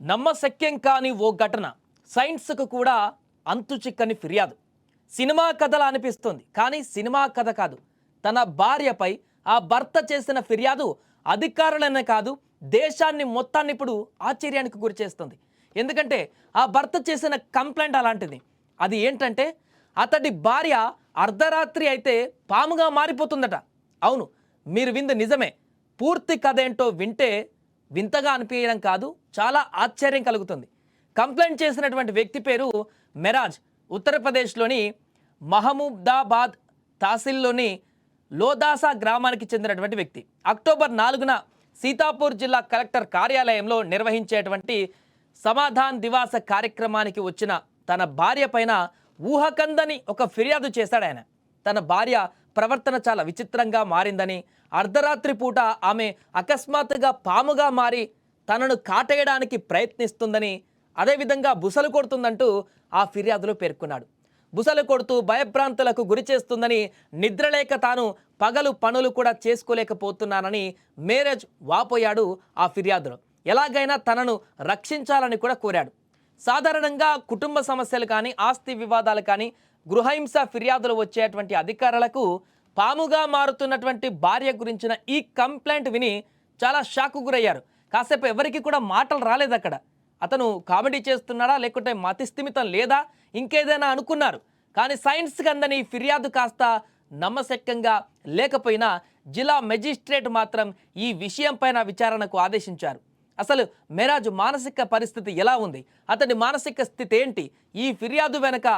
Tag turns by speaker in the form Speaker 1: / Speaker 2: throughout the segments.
Speaker 1: నమ్మశక్యం కాని ఓ ఘటన సైన్స్కు కూడా అంతుచిక్కని ఫిర్యాదు. సినిమా కథలా అనిపిస్తుంది, కానీ సినిమా కథ కాదు. తన భార్యపై ఆ భర్త చేసిన ఫిర్యాదు అధికారులనే కాదు, దేశాన్ని మొత్తాన్ని ఇప్పుడు ఆశ్చర్యానికి గురిచేస్తుంది. ఎందుకంటే ఆ భర్త చేసిన కంప్లైంట్ అలాంటిది. అది ఏంటంటే అతడి భార్య అర్ధరాత్రి అయితే పాముగా మారిపోతుందట. అవును, మీరు వింది నిజమే. పూర్తి కథ ఏంటో వింటే వింతగా అనిపించడం కాదు, చాలా ఆశ్చర్యం కలుగుతుంది. కంప్లైంట్ చేసినటువంటి వ్యక్తి పేరు మెరాజ్. ఉత్తరప్రదేశ్లోని మహమూదాబాద్ తహసీల్లోని లోదాసా గ్రామానికి చెందినటువంటి వ్యక్తి. అక్టోబర్ 4న సీతాపూర్ జిల్లా కలెక్టర్ కార్యాలయంలో నిర్వహించేటువంటి సమాధాన్ దివాస కార్యక్రమానికి వచ్చిన తన భార్య పైన ఊహకందని ఒక ఫిర్యాదు చేశాడు ఆయన. తన భార్య ప్రవర్తన చాలా విచిత్రంగా మారిందని, అర్ధరాత్రి పూట ఆమె అకస్మాత్తుగా పాముగా మారి తనను కాటేయడానికి ప్రయత్నిస్తుందని, అదేవిధంగా బుసలు కొడుతుందంటూ ఆ ఫిర్యాదులో పేర్కొన్నాడు. బుసలు కొడుతూ భయభ్రాంతులకు గురి చేస్తుందని, నిద్రలేక తాను పగలు పనులు కూడా చేసుకోలేకపోతున్నానని మేరేజ్ వాపోయాడు ఆ ఫిర్యాదులో. ఎలాగైనా తనను రక్షించాలని కూడా కోరాడు. సాధారణంగా కుటుంబ సమస్యలు కానీ, ఆస్తి వివాదాలు కానీ, గృహహింస ఫిర్యాదులు వచ్చేటువంటి అధికారులకు పాముగా మారుతున్నటువంటి భార్య గురించిన ఈ కంప్లైంట్ విని చాలా షాకు గురయ్యారు. కాసేపు ఎవరికి కూడా మాటలు రాలేదు అక్కడ. అతను కామెడీ చేస్తున్నాడా, లేకుంటే మతిస్థిమితం లేదా, ఇంకేదైనా అనుకున్నారు. కానీ సైన్స్కి అందని ఫిర్యాదు కాస్త నమ్మశక్యంగా లేకపోయినా జిల్లా మెజిస్ట్రేట్ మాత్రం ఈ విషయంపైన విచారణకు ఆదేశించారు. అసలు మెరాజ్ మానసిక పరిస్థితి ఎలా ఉంది, అతడి మానసిక స్థితి ఏంటి, ఈ ఫిర్యాదు వెనుక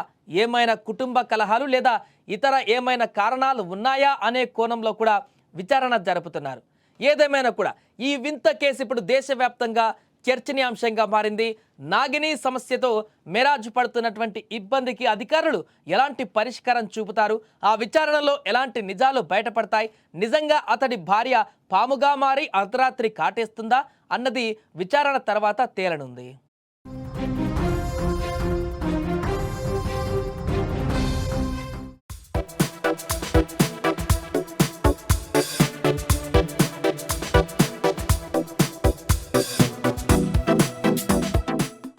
Speaker 1: ఏమైనా కుటుంబ కలహాలు లేదా ఇతర ఏమైనా కారణాలు ఉన్నాయా అనే కోణంలో కూడా విచారణ జరుపుతున్నారు. ఏదేమైనా కూడా ఈ వింత కేసు ఇప్పుడు దేశవ్యాప్తంగా చర్చనీయాంశంగా మారింది. నాగిని సమస్యతో మెరాజ్ పడుతున్నటువంటి ఇబ్బందికి అధికారులు ఎలాంటి పరిష్కారం చూపుతారు, ఆ విచారణలో ఎలాంటి నిజాలు బయటపడతాయి, నిజంగా అతడి భార్య పాముగా మారి అర్ధరాత్రి కాటేస్తుందా అన్నది విచారణ తర్వాత తేలనుంది.